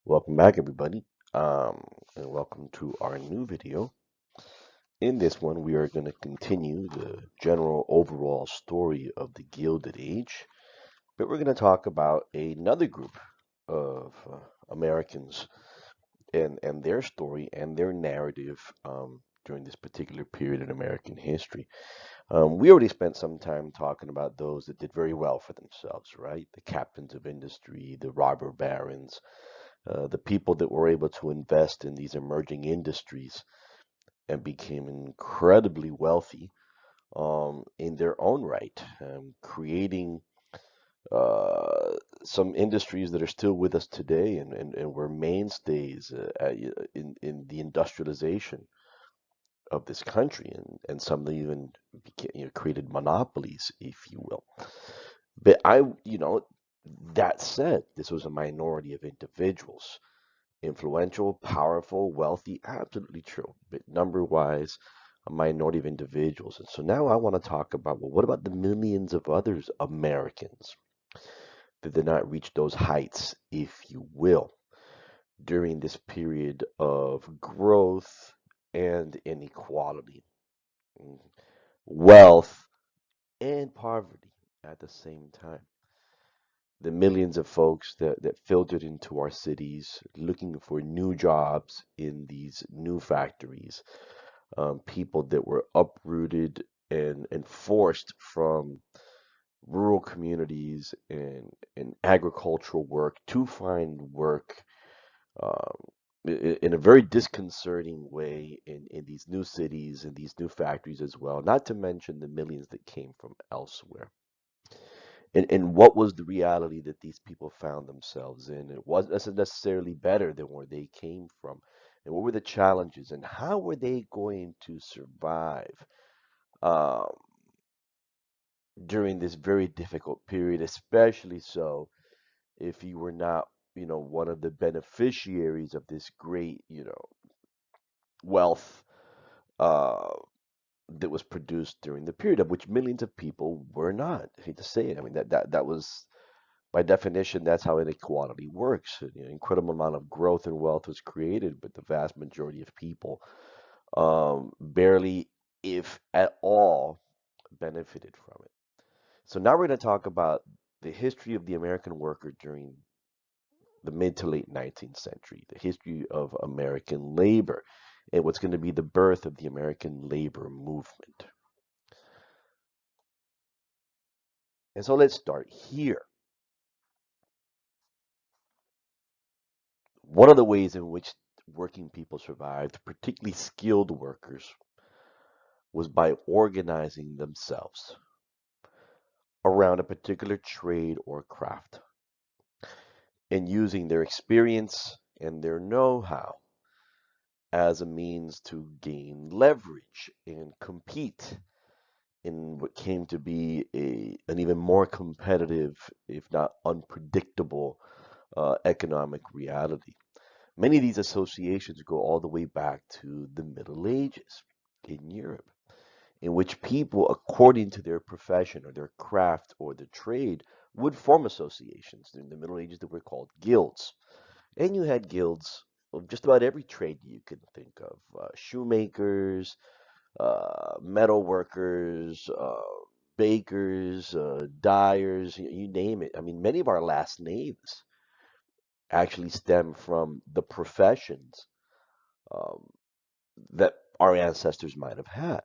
Welcome back, everybody, and welcome to our new video. In this one, we are going to continue the general overall story of the Gilded Age, but we're going to talk about another group of Americans and their story and their narrative during this particular period in American history. We already spent some time talking about those that did very well for themselves, right? The captains of industry, the robber barons, the people that were able to invest in these emerging industries and became incredibly wealthy in their own right, creating uh, some industries that are still with us today and were mainstays in the industrialization of this country, and some of them even created monopolies, if you will. But that said, this was a minority of individuals. Influential, powerful, wealthy, absolutely true. But number wise, a minority of individuals. And so now I want to talk about, well, what about the millions of others Americans that did not reach those heights, if you will, during this period of growth and inequality, mm, wealth and poverty at the same time? The millions of folks that filtered into our cities looking for new jobs in these new factories, people that were uprooted and forced from rural communities and agricultural work to find work um, in a very disconcerting way in these new cities and these new factories as well, not to mention the millions that came from elsewhere. And what was the reality that these people found themselves in? It wasn't necessarily better than where they came from. And what were the challenges and how were they going to survive um, during this very difficult period, especially so if you were not, one of the beneficiaries of this great, wealth uh, that was produced during the period of which millions of people were not. I hate to say it. I mean, that was by definition, that's how inequality works. An incredible amount of growth and wealth was created, but the vast majority of people barely, if at all, benefited from it. So now we're going to talk about the history of the American worker during the mid to late 19th century, the history of American labor, and what's going to be the birth of the American labor movement. And so let's start here. One of the ways in which working people survived, particularly skilled workers, was by organizing themselves around a particular trade or craft and using their experience and their know-how as a means to gain leverage and compete in what came to be an even more competitive, if not unpredictable, economic reality. Many of these associations go all the way back to the Middle Ages in Europe, in which people, according to their profession or their craft or their trade, would form associations. In the Middle Ages, they were called guilds. And you had guilds of just about every trade you can think of, shoemakers, metal workers, bakers, dyers, you name it. I mean, many of our last names actually stem from the professions um, that our ancestors might have had.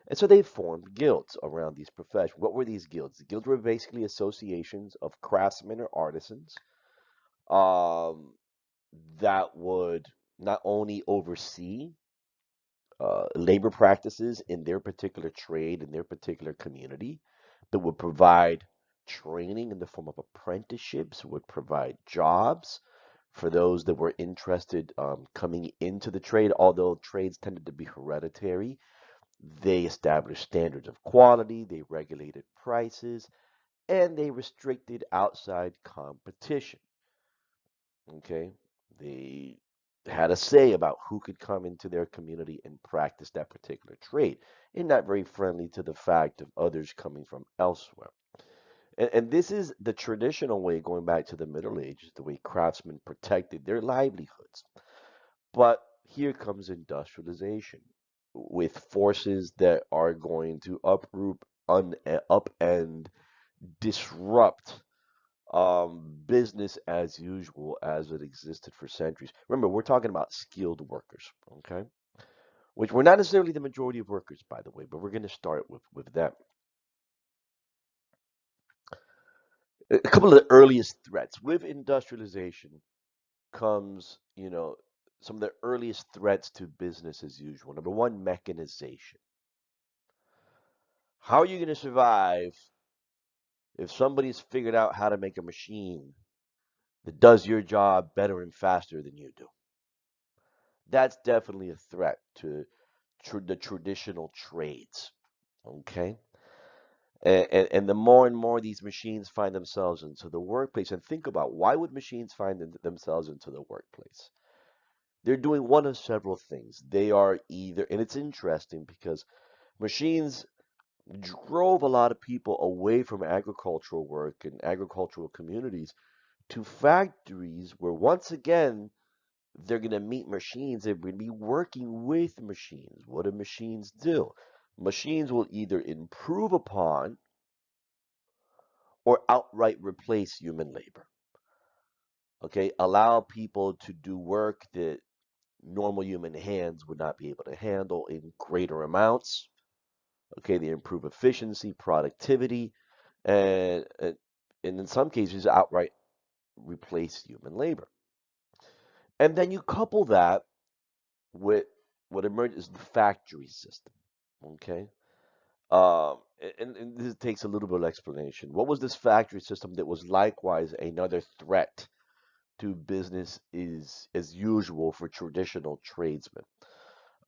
And so they formed guilds around these professions. What were these guilds? The guilds were basically associations of craftsmen or artisans um, that would not only oversee labor practices in their particular trade, in their particular community, but would provide training in the form of apprenticeships, would provide jobs for those that were interested coming into the trade, although trades tended to be hereditary. They established standards of quality, they regulated prices, and they restricted outside competition. Okay? They had a say about who could come into their community and practice that particular trade, and not very friendly to the fact of others coming from elsewhere. And this is the traditional way, going back to the Middle Ages, the way craftsmen protected their livelihoods. But here comes industrialization with forces that are going to uproot, upend, disrupt business as usual as it existed for centuries. Remember, we're talking about skilled workers, okay? Which were not necessarily the majority of workers, by the way, but we're going to start with them. A couple of the earliest threats with industrialization comes, some of the earliest threats to business as usual. Number one, mechanization. How are you going to survive if somebody's figured out how to make a machine that does your job better and faster than you do? That's definitely a threat to the traditional trades. Okay. And the more and more these machines find themselves into the workplace, and think about why would machines find themselves into the workplace? They're doing one of several things. They are either, and it's interesting because machines drove a lot of people away from agricultural work and agricultural communities to factories where once again they're going to meet machines. They're going to be working with machines. What do machines do? Machines will either improve upon or outright replace human labor. Okay, allow people to do work that normal human hands would not be able to handle in greater amounts. Okay, they improve efficiency, productivity, and in some cases outright replace human labor. And then you couple that with what emerges the factory system. Okay, and this takes a little bit of explanation. What was this factory system that was likewise another threat to business is as usual for traditional tradesmen?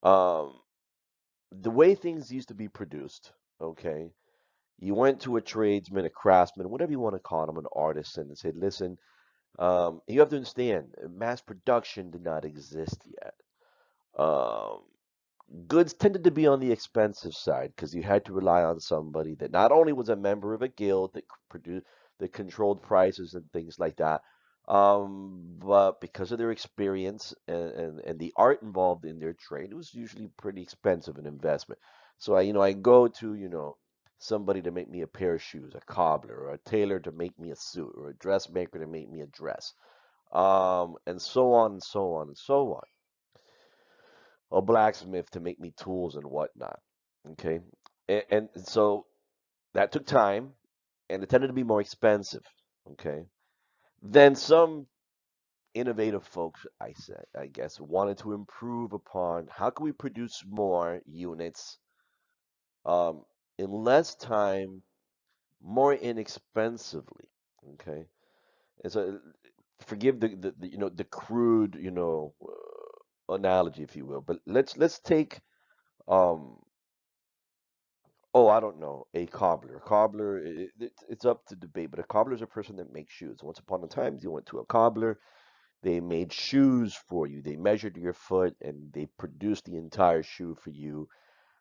Um, the way things used to be produced, okay, you went to a tradesman, a craftsman, whatever you want to call them, an artisan, and said, listen, you have to understand, mass production did not exist yet. Um, Goods tended to be on the expensive side because you had to rely on somebody that not only was a member of a guild that produced that controlled prices and things like that, but because of their experience and the art involved in their trade, it was usually pretty expensive an investment. So I go to, somebody to make me a pair of shoes, a cobbler, or a tailor to make me a suit, or a dressmaker to make me a dress, and so on and so on and so on, a blacksmith to make me tools and whatnot. Okay. And so that took time and it tended to be more expensive. Okay. Then some innovative folks, I guess, wanted to improve upon how can we produce more units um, in less time, more inexpensively. Okay. And so forgive the crude, analogy, if you will, but let's take um oh, I don't know. A cobbler. A cobbler, it's up to debate, but a cobbler is a person that makes shoes. Once upon a time, you went to a cobbler, they made shoes for you. They measured your foot and they produced the entire shoe for you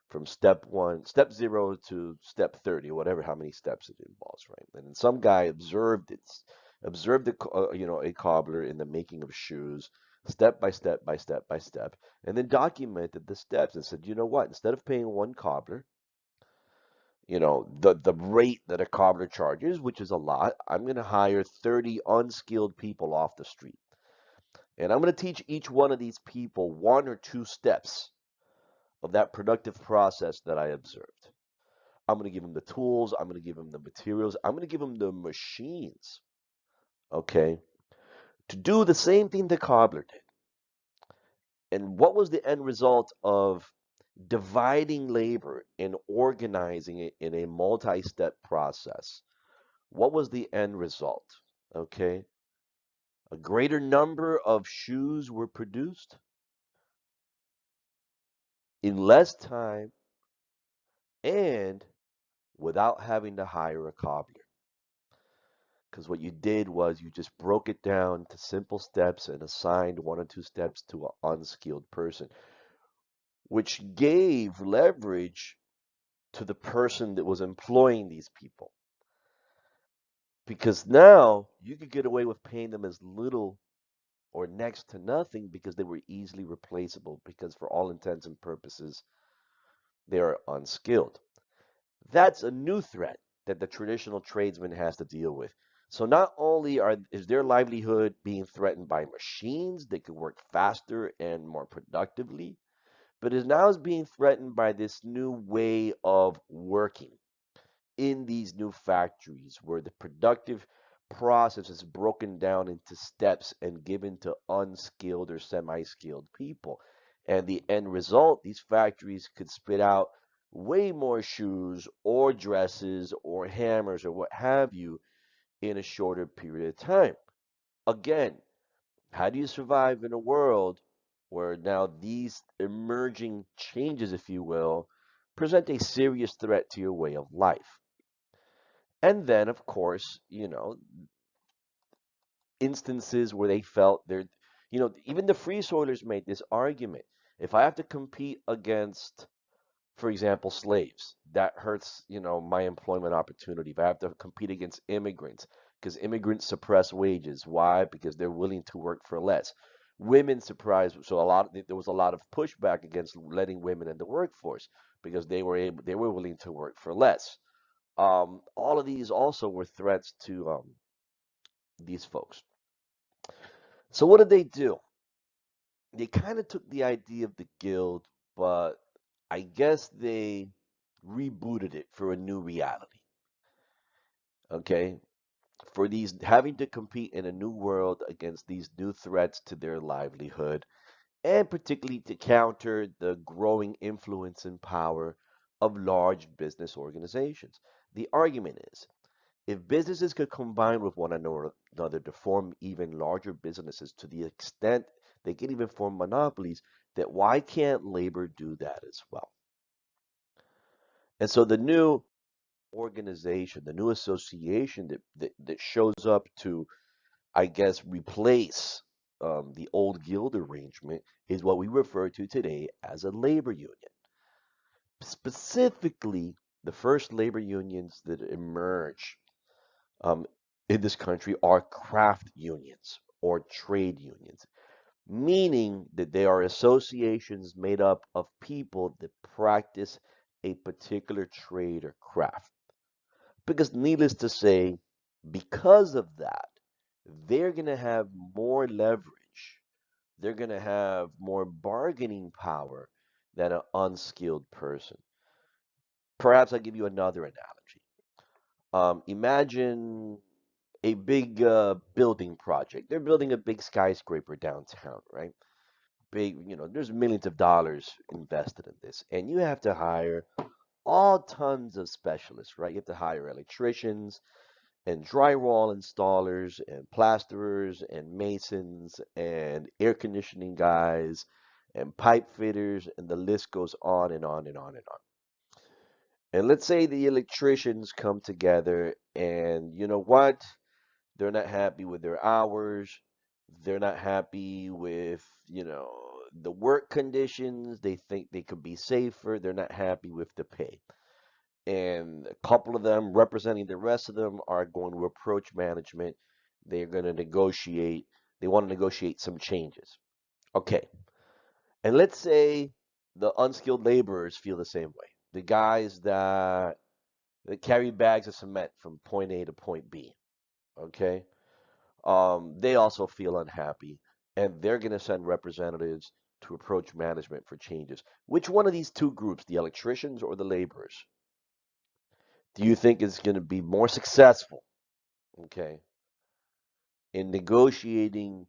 from step one, step zero to step 30, whatever, how many steps it involves, right? And then some guy observed a cobbler in the making of shoes, step by step by step by step, and then documented the steps and said, you know what? Instead of paying one cobbler, the rate that a cobbler charges, which is a lot, I'm going to hire 30 unskilled people off the street. And I'm going to teach each one of these people one or two steps of that productive process that I observed. I'm going to give them the tools, I'm going to give them the materials, I'm going to give them the machines, okay, to do the same thing the cobbler did. And what was the end result of dividing labor and organizing it in a multi-step process? What was the end result? Okay. A greater number of shoes were produced in less time and without having to hire a cobbler. Because what you did was you just broke it down to simple steps and assigned one or two steps to an unskilled person, which gave leverage to the person that was employing these people. because now you could get away with paying them as little or next to nothing because they were easily replaceable because for all intents and purposes they are unskilled. That's a new threat that the traditional tradesman has to deal with. So not only is their livelihood being threatened by machines that could work faster and more productively, but is now is being threatened by this new way of working in these new factories where the productive process is broken down into steps and given to unskilled or semi-skilled people. And the end result, these factories could spit out way more shoes or dresses or hammers or what have you in a shorter period of time. Again, how do you survive in a world where now these emerging changes, if you will, present a serious threat to your way of life? And then, of course, instances where they felt even the free soilers made this argument. If I have to compete against, for example, slaves, that hurts, my employment opportunity. If I have to compete against immigrants, because immigrants suppress wages. Why? Because they're willing to work for less. Women surprise, so there was a lot of pushback against letting women in the workforce because they were willing to work for less. All of these also were threats to these folks. So what did they do? They kind of took the idea of the guild, but I guess they rebooted it for a new reality. Okay, for these having to compete in a new world against these new threats to their livelihood, and particularly to counter the growing influence and power of large business organizations. The argument is if businesses could combine with one another to form even larger businesses to the extent they can even form monopolies, that why can't labor do that as well? And so the new organization, the new association that shows up to, I guess, replace the old guild arrangement is what we refer to today as a labor union. Specifically, the first labor unions that emerge um, in this country are craft unions or trade unions, meaning that they are associations made up of people that practice a particular trade or craft. Because, needless to say, because of that, they're going to have more leverage, they're going to have more bargaining power than an unskilled person. Perhaps I'll give you another analogy. Imagine a big building project. They're building a big skyscraper downtown, right? Big, there's millions of dollars invested in this, and you have to hire all tons of specialists, right? You have to hire electricians and drywall installers and plasterers and masons and air conditioning guys and pipe fitters, and the list goes on and on and on and on. And let's say the electricians come together and you know what? They're not happy with their hours. They're not happy with, the work conditions. They think they could be safer. They're not happy with the pay. And a couple of them representing the rest of them are going to approach management. They're going to negotiate. They want to negotiate some changes. Okay. And let's say the unskilled laborers feel the same way. The guys that carry bags of cement from point A to point B. Okay. They also feel unhappy, and they're going to send representatives to approach management for changes. Which one of these two groups, the electricians or the laborers, do you think is going to be more successful, okay, in negotiating,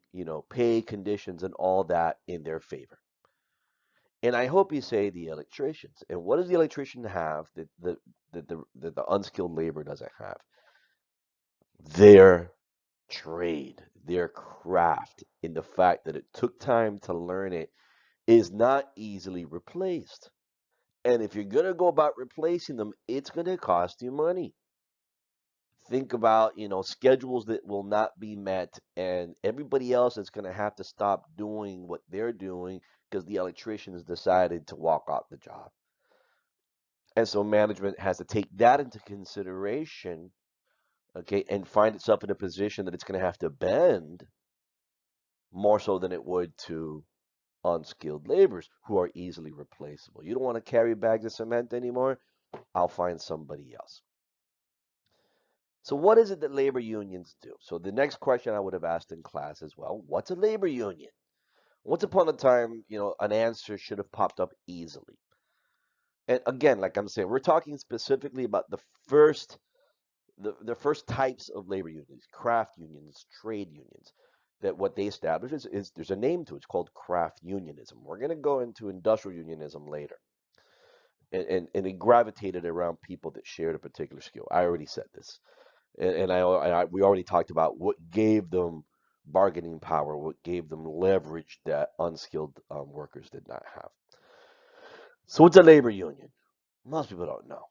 pay conditions and all that in their favor? And I hope you say the electricians. And what does the electrician have that the unskilled labor doesn't have? Their trade, their craft, in the fact that it took time to learn it is not easily replaced. And if you're going to go about replacing them, it's going to cost you money. Think about, schedules that will not be met, and everybody else is going to have to stop doing what they're doing because the electricians decided to walk off the job. And so management has to take that into consideration okay, and find itself in a position that it's going to have to bend more so than it would to unskilled laborers who are easily replaceable. You don't want to carry bags of cement anymore? I'll find somebody else. So what is it that labor unions do? So the next question I would have asked in class is, well, what's a labor union? Once upon a time, an answer should have popped up easily. And again, like I'm saying, we're talking specifically about first the first types of labor unions, craft unions, trade unions. That what they establish is there's a name to it. It's called craft unionism. We're going to go into industrial unionism later. And it gravitated around people that shared a particular skill. I already said this. We already talked about what gave them bargaining power, what gave them leverage that unskilled workers did not have. So what's a labor union? Most people don't know.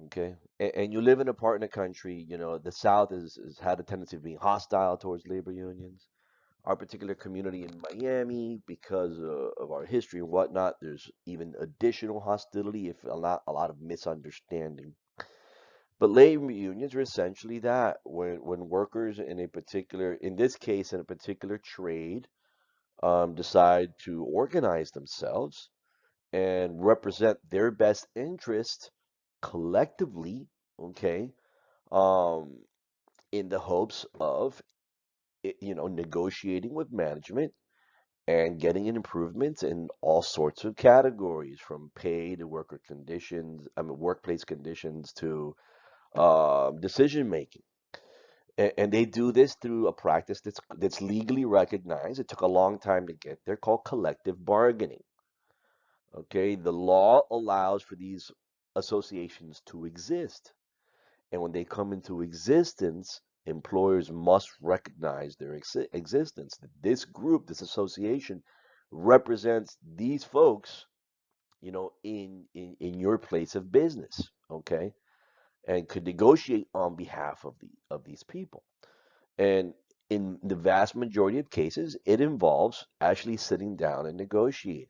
Okay, and you live in a part in the country, the South has had a tendency of being hostile towards labor unions. Our particular community in Miami, because of our history and whatnot, there's even additional hostility, if a lot of misunderstanding. But labor unions are essentially that when workers in this case, in a particular trade, decide to organize themselves and represent their best interest collectively, okay, um, in the hopes of, negotiating with management and getting an improvement in all sorts of categories, from pay to workplace conditions to decision making. And they do this through a practice that's legally recognized. It took a long time to get there, called collective bargaining. Okay, the law allows for these associations to exist. And when they come into existence, employers must recognize their existence. That this group, this association, represents these folks, in your place of business, okay, and could negotiate on behalf of these people. And in the vast majority of cases, it involves actually sitting down and negotiating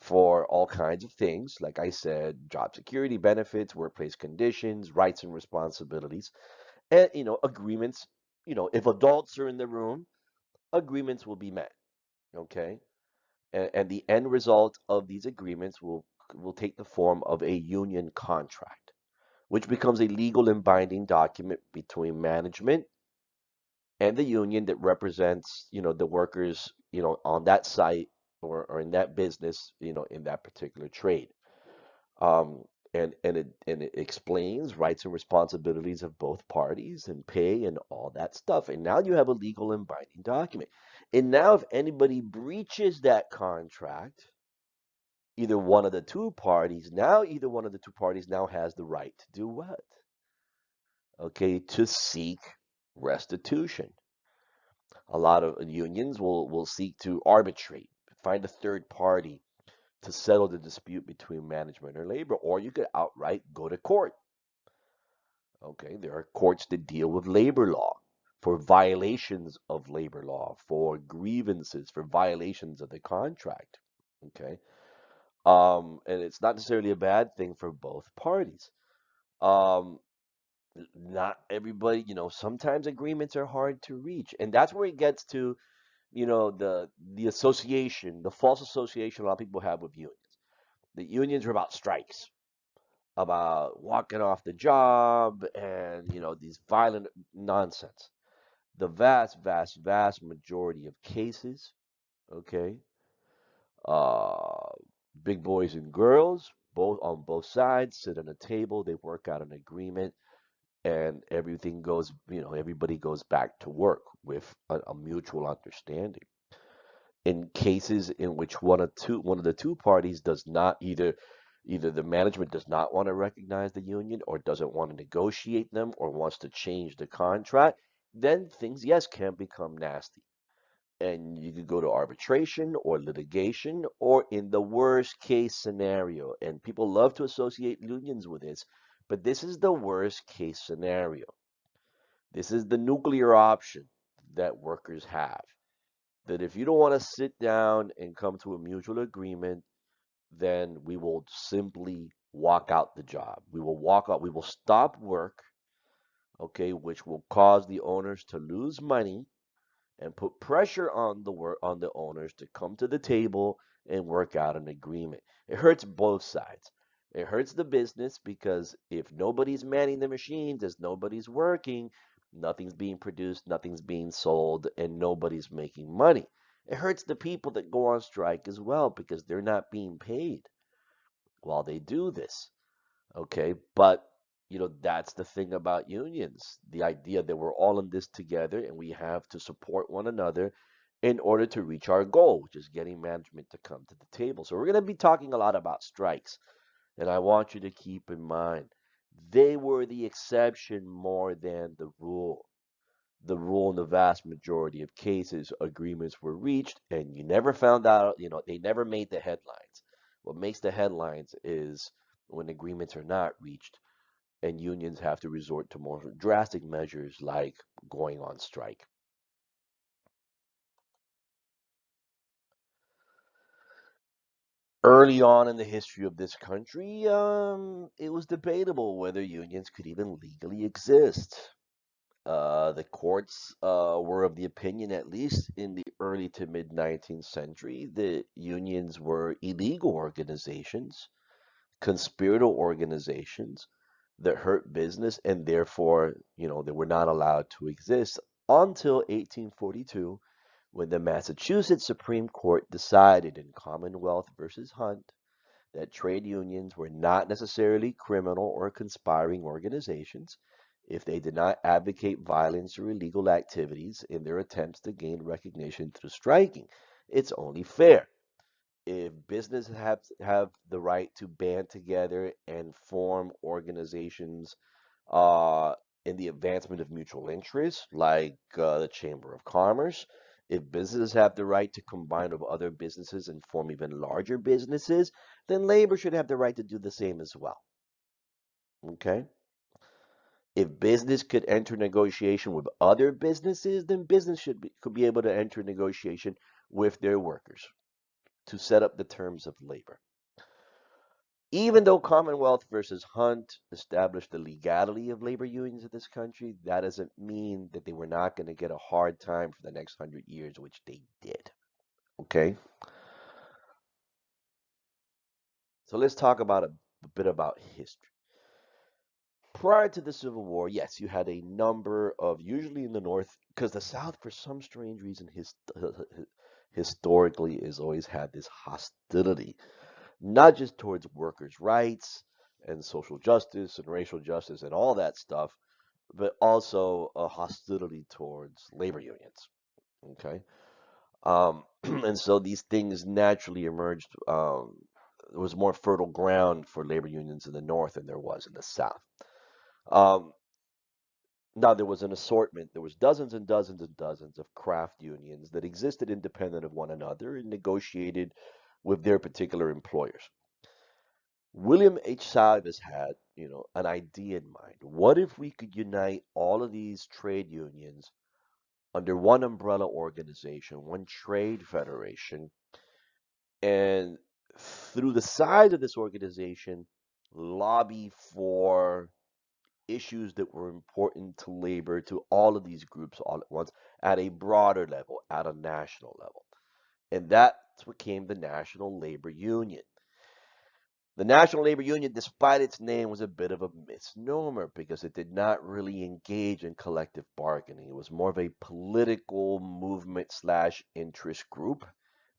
for all kinds of things. Like I said, job security, benefits, workplace conditions, rights and responsibilities, and agreements. If adults are in the room, agreements will be met. Okay, and the end result of these agreements will take the form of a union contract, which becomes a legal and binding document between management and the union that represents, the workers, on that site, or in that business, in that particular trade. Um, and it explains rights and responsibilities of both parties and pay and all that stuff. And now you have a legal and binding document. And now if anybody breaches that contract, either one of the two parties now has the right to do what? Okay, to seek restitution. A lot of unions will seek to arbitrate, find a third party to settle the dispute between management or labor, or you could outright go to court. Okay, there are courts that deal with labor law for violations of labor law, for grievances, for violations of the contract. Okay, and it's not necessarily a bad thing for both parties. Um, Not everybody, sometimes agreements are hard to reach, and that's where it gets to, the association, the false association a lot of people have with unions. The unions are about strikes, about walking off the job, and these violent nonsense. The vast, vast, vast majority of cases, okay, uh, big boys and girls, both on both sides, sit at a table, they work out an agreement, and everybody goes back to work with a mutual understanding. In cases in which one of the two parties does not, either the management does not want to recognize the union, or doesn't want to negotiate them, or wants to change the contract, then things, yes, can become nasty. And you could go to arbitration or litigation, or in the worst case scenario, and people love to associate unions with this, but this is the worst case scenario. This is the nuclear option that workers have. That if you don't want to sit down and come to a mutual agreement, then we will simply walk out the job. We will walk out, we will stop work, okay, which will cause the owners to lose money and put pressure on the owners to come to the table and work out an agreement. It hurts both sides. It hurts the business because if nobody's manning the machines, as nobody's working, nothing's being produced, nothing's being sold, and nobody's making money. It hurts the people that go on strike as well because they're not being paid while they do this. Okay, but that's the thing about unions. The idea that we're all in this together and we have to support one another in order to reach our goal, which is getting management to come to the table. So we're going to be talking a lot about strikes, and I want you to keep in mind they were the exception more than the rule. The rule in the vast majority of cases, agreements were reached, and you never found out, they never made the headlines. What makes the headlines is when agreements are not reached and unions have to resort to more drastic measures like going on strike. Early on in the history of this country, it was debatable whether unions could even legally exist. The courts were of the opinion, at least in the early to mid 19th century, that unions were illegal organizations, conspiratorial organizations that hurt business, and therefore, they were not allowed to exist until 1842, when the Massachusetts Supreme Court decided in Commonwealth versus Hunt that trade unions were not necessarily criminal or conspiring organizations if they did not advocate violence or illegal activities in their attempts to gain recognition through striking. It's only fair. If businesses have the right to band together and form organizations uh, in the advancement of mutual interests, like the Chamber of Commerce, if businesses have the right to combine with other businesses and form even larger businesses, then labor should have the right to do the same as well. Okay? If business could enter negotiation with other businesses, then business could be able to enter negotiation with their workers to set up the terms of labor. Even though Commonwealth versus Hunt established the legality of labor unions in this country, that doesn't mean that they were not going to get a hard time for the next 100 years, which they did. Okay? So let's talk about a bit about history. Prior to the Civil War, yes, you had a number of, usually in the North, because the South, for some strange reason, historically has always had this hostility, not just towards workers' rights and social justice and racial justice and all that stuff, but also a hostility towards labor unions. Okay, and so these things naturally emerged. There was more fertile ground for labor unions in the North than there was in the South. Um, Now there was an assortment. There was dozens and dozens and dozens of craft unions that existed independent of one another and negotiated with their particular employers. William H. Chavez had, an idea in mind. What if we could unite all of these trade unions under one umbrella organization, one trade federation, and through the size of this organization, lobby for issues that were important to labor, to all of these groups all at once, at a broader level, at a national level. And that's what became the National Labor Union. The National Labor Union, despite its name, was a bit of a misnomer because it did not really engage in collective bargaining. It was more of a political movement slash interest group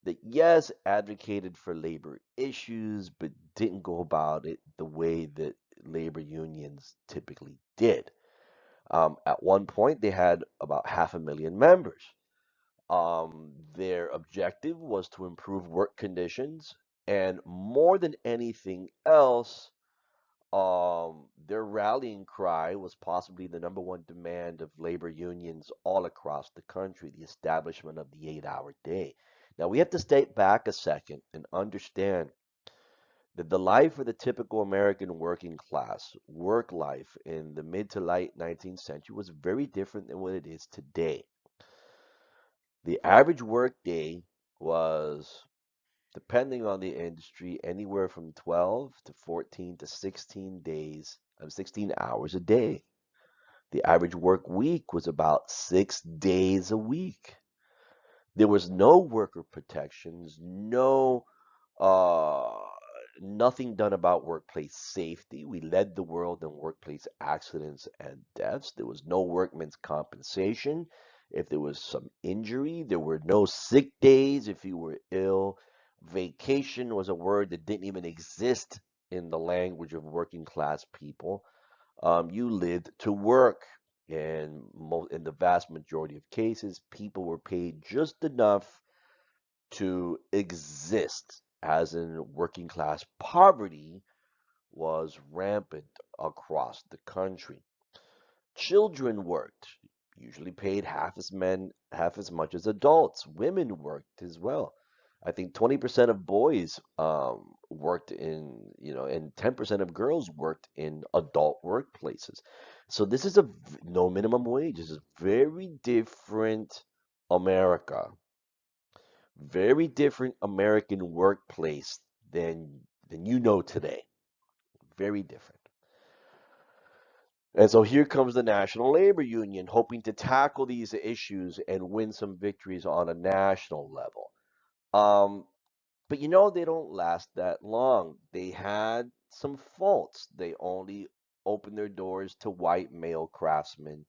that, yes, advocated for labor issues, but didn't go about it the way that labor unions typically did. At one point, they had about 500,000 members. Their objective was to improve work conditions, and more than anything else, their rallying cry was possibly the number one demand of labor unions all across the country, the establishment of the 8-hour day. Now, we have to step back a second and understand that the life of the typical American working class, work life in the mid to late 19th century was very different than what it is today. The average work day was, depending on the industry, anywhere from 12 to 14 to 16 days of 16 hours a day. The average work week was about 6 days a week. There was no worker protections, no uh, nothing done about workplace safety. We led the world in workplace accidents and deaths. There was no workman's compensation. If there was some injury, there were no sick days if you were ill. Vacation was a word that didn't even exist in the language of working class people. You lived to work. And in the vast majority of cases, people were paid just enough to exist, as in working class poverty was rampant across the country. Children worked, usually paid half as much as adults. Women worked as well. I think 20% of boys worked in, and 10% of girls worked in adult workplaces. So this is no minimum wage. This is very different America, very different American workplace than you know today. Very different. And so here comes the National Labor Union hoping to tackle these issues and win some victories on a national level. Um, but they don't last that long. They had some faults. They only opened their doors to white male craftsmen.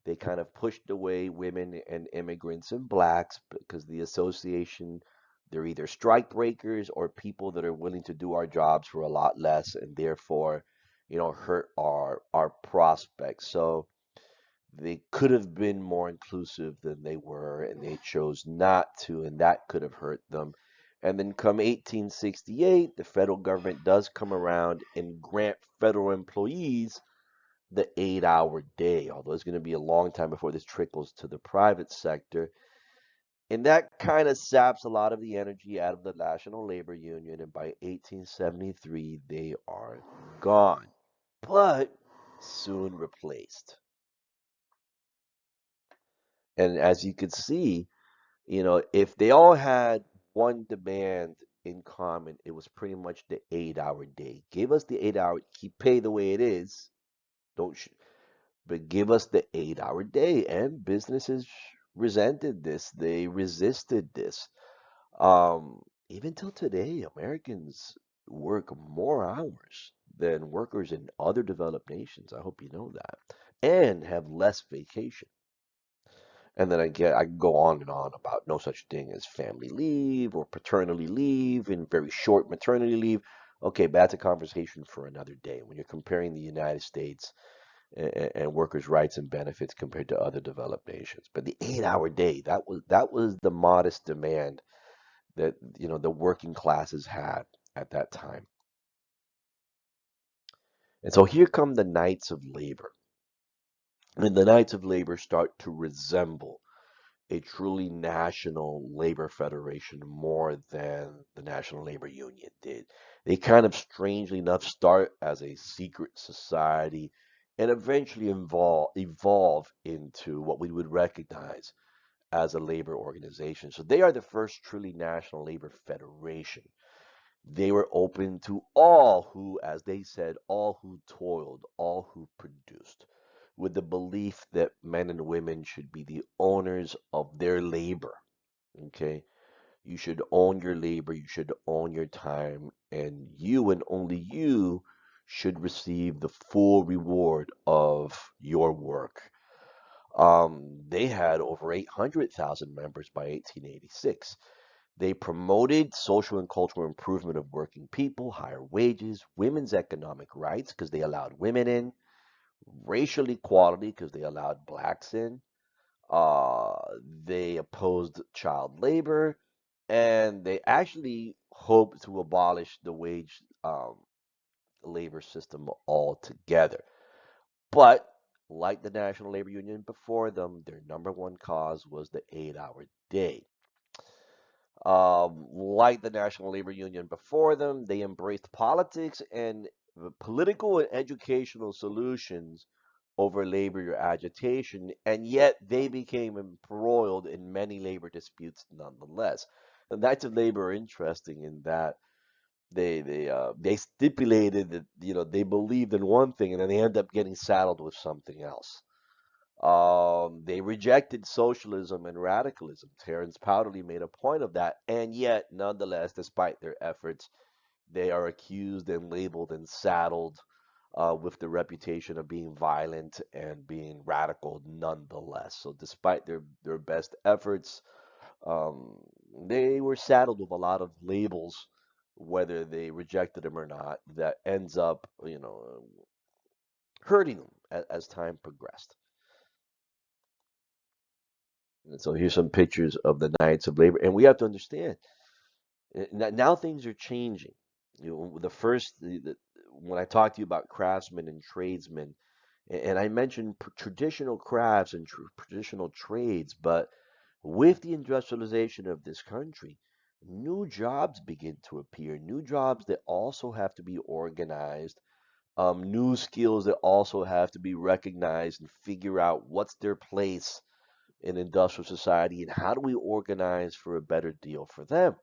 They kind of pushed away women and immigrants and blacks because the association, they're either strike breakers or people that are willing to do our jobs for a lot less and therefore, hurt our prospects. So they could have been more inclusive than they were, and they chose not to, and that could have hurt them. And then come 1868, the federal government does come around and grant federal employees the 8-hour day, although it's going to be a long time before this trickles to the private sector. And that kind of saps a lot of the energy out of the National Labor Union. And by 1873, they are gone, but soon replaced. And as you could see, if they all had one demand in common, it was pretty much the 8-hour day. Give us the 8 hour, keep pay the way it is. Don't But give us the 8-hour day. And businesses resented this. They resisted this. Even till today, Americans work more hours than workers in other developed nations. I hope you know that. And have less vacation. And then I can go on and on about no such thing as family leave or paternity leave and very short maternity leave. Okay, but that's a conversation for another day. When you're comparing the United States and workers' rights and benefits compared to other developed nations. But the 8-hour day, that was the modest demand that the working classes had at that time. And so here come the Knights of Labor. And the Knights of Labor start to resemble a truly national labor federation more than the National Labor Union did. They kind of strangely enough start as a secret society and eventually evolve into what we would recognize as a labor organization. So they are the first truly national labor federation. They were open to all who, as they said, all who toiled, all who produced, with the belief that men and women should be the owners of their labor. Okay? You should own your labor, you should own your time, and you and only you should receive the full reward of your work. They had over 800,000 members by 1886. They promoted social and cultural improvement of working people, higher wages, women's economic rights because they allowed women in, racial equality because they allowed blacks in. Uh, they opposed child labor, and they actually hoped to abolish the wage labor system altogether. But like the National Labor Union before them, their number one cause was the 8-hour day. Like the National Labor Union before them, they embraced politics and political and educational solutions over labor agitation, and yet they became embroiled in many labor disputes nonetheless. The Knights of Labor are interesting in that they stipulated that they believed in one thing, and then they end up getting saddled with something else. They rejected socialism and radicalism. Terence Powderly made a point of that, and yet, nonetheless, despite their efforts, they are accused and labeled and saddled with the reputation of being violent and being radical nonetheless. So, despite their best efforts, um, they were saddled with a lot of labels, whether they rejected them or not, that ends up, hurting them as time progressed. And so here's some pictures of the Knights of Labor, and we have to understand now things are changing. When I talked to you about craftsmen and tradesmen, and I mentioned traditional crafts and traditional trades, but with the industrialization of this country, new jobs begin to appear, new jobs that also have to be organized, new skills that also have to be recognized and figure out what's their place in industrial society and how do we organize for a better deal for them.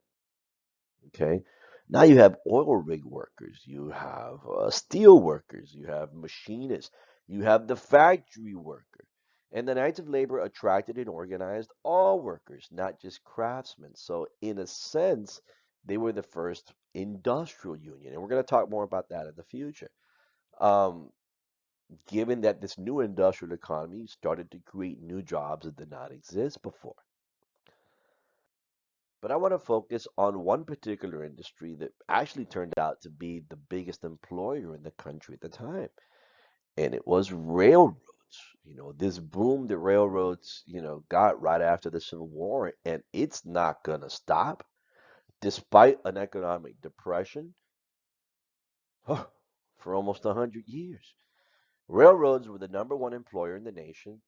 Okay. Now you have oil rig workers, you have steel workers, you have machinists, you have the factory worker. And the Knights of Labor attracted and organized all workers, not just craftsmen. So, in a sense, they were the first industrial union. And we're going to talk more about that in the future. Um, Given that this new industrial economy started to create new jobs that did not exist before. But I want to focus on one particular industry that actually turned out to be the biggest employer in the country at the time, and it was railroads. This boom that railroads, got right after the Civil War, and it's not going to stop despite an economic depression for almost 100 years. Railroads were the number one employer in the nation.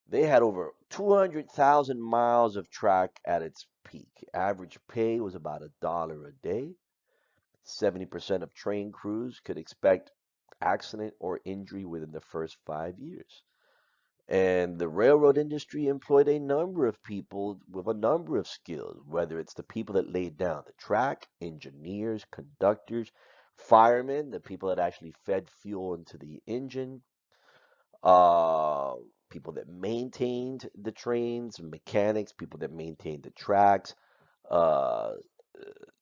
They had over 200,000 miles of track at its peak. Average pay was about $1 a day. 70% of train crews could expect accident or injury within the first 5 years. And the railroad industry employed a number of people with a number of skills, whether it's the people that laid down the track, engineers, conductors, firemen, the people that actually fed fuel into the engine, uh, people that maintained the trains, mechanics, people that maintained the tracks, uh,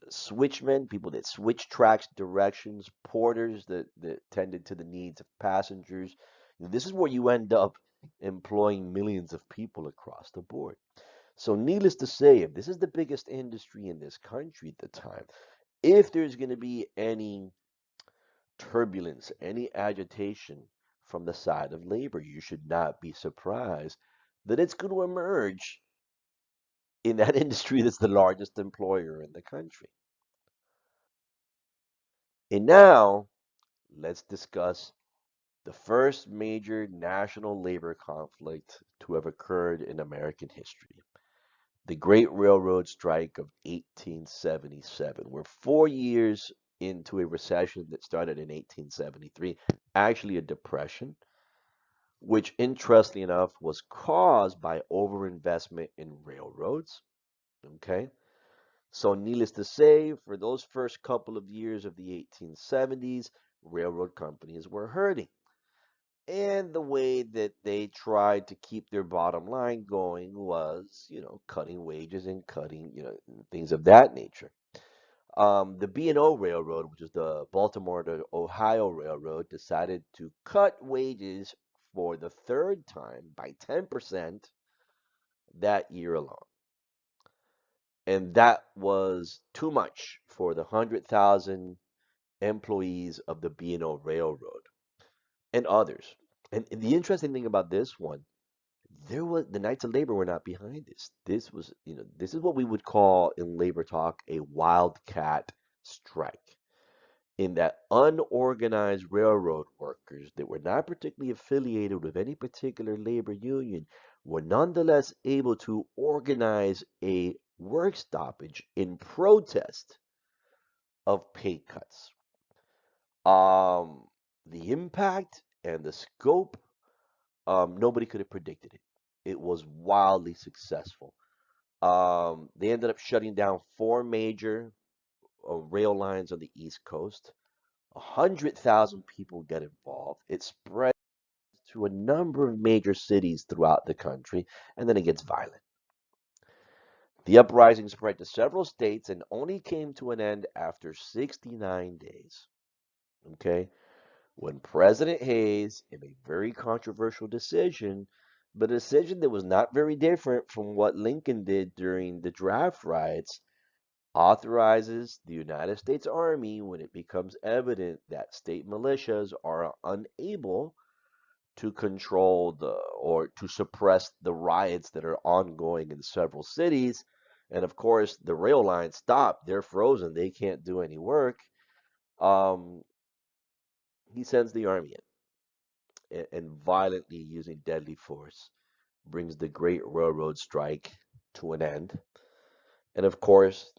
switchmen, people that switch tracks directions, porters that tended to the needs of passengers. This is where you end up employing millions of people across the board. So, needless to say, if this is the biggest industry in this country at the time, if there's going to be any turbulence, any agitation from the side of labor, you should not be surprised that it's going to emerge in that industry that's the largest employer in the country. And now, let's discuss the first major national labor conflict to have occurred in American history, the Great Railroad Strike of 1877. We're 4 years into a recession that started in 1873, actually a depression, which interestingly enough was caused by overinvestment in railroads. Okay. So, needless to say, for those first couple of years of the 1870s, railroad companies were hurting. And the way that they tried to keep their bottom line going was, cutting wages and cutting, things of that nature. The B&O Railroad, which is the Baltimore to Ohio Railroad, decided to cut wages for the third time by 10% that year alone. And that was too much for the 100,000 employees of the B&O Railroad and others. And the interesting thing about this one, the Knights of Labor were not behind this. This is what we would call in labor talk a wildcat strike. In that unorganized railroad workers that were not particularly affiliated with any particular labor union were nonetheless able to organize a work stoppage in protest of pay cuts. Um, the impact and the scope, nobody could have predicted it. It was wildly successful. They ended up shutting down four major rail lines on the East Coast. 100,000 people get involved. It spread to a number of major cities throughout the country, and then it gets violent. The uprising spread to several states and only came to an end after 69 days. Okay? When President Hayes, in a very controversial decision, but a decision that was not very different from what Lincoln did during the draft riots, authorizes the United States Army when it becomes evident that state militias are unable to control or to suppress the riots that are ongoing in several cities. And of course, the rail lines stopped. They're frozen. They can't do any work. Um, he sends the army in and violently using deadly force brings the Great Railroad Strike to an end. And of course,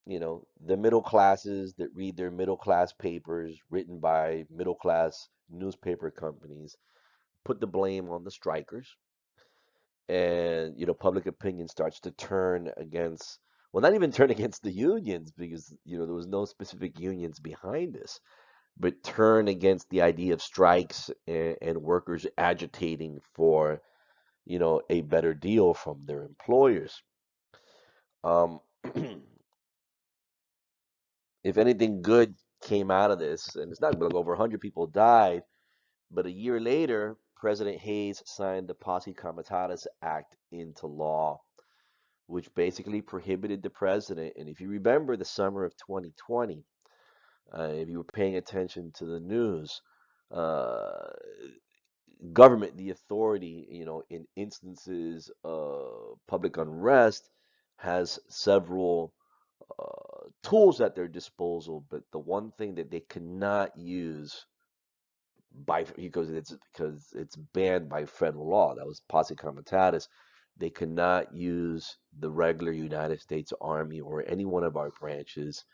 the middle classes that read their middle class papers written by middle class newspaper companies put the blame on the strikers. And, public opinion starts to turn against, well, not even turn against the unions because, there was no specific unions behind this, but turn against the idea of strikes and workers agitating for, a better deal from their employers. Um, if anything good came out of this, and it's not like over 100 people died, but a year later, President Hayes signed the Posse Comitatus Act into law, which basically prohibited the president. And if you remember the summer of 2020, if you were paying attention to the news, uh, government, the authority, in instances of public unrest, has several tools at their disposal, but the one thing that they cannot use because it's banned by federal law. That was Posse Comitatus. They cannot use the regular United States Army or any one of our branches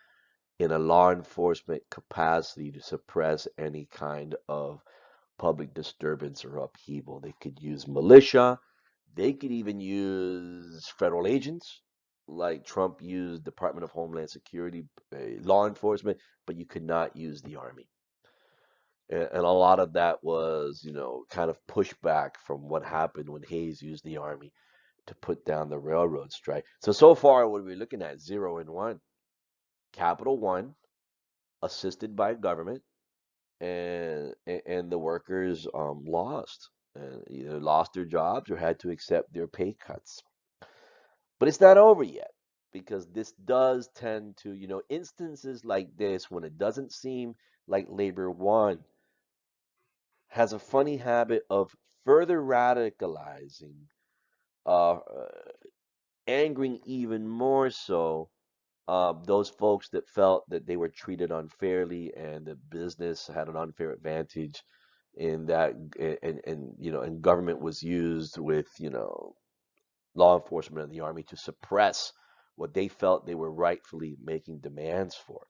in a law enforcement capacity to suppress any kind of public disturbance or upheaval. They could use militia. They could even use federal agents, like Trump used Department of Homeland Security, law enforcement, but you could not use the army. And a lot of that was, kind of pushback from what happened when Hayes used the army to put down the railroad strike. So far, what we're looking at, 0 and 1. Capital One, assisted by government, and the workers lost, and either lost their jobs or had to accept their pay cuts. But it's not over yet because this does tend to, instances like this when it doesn't seem like labor won has a funny habit of further radicalizing, uh, angering even more so those folks that felt that they were treated unfairly and the business had an unfair advantage in that, and government was used with, law enforcement and the army to suppress what they felt they were rightfully making demands for.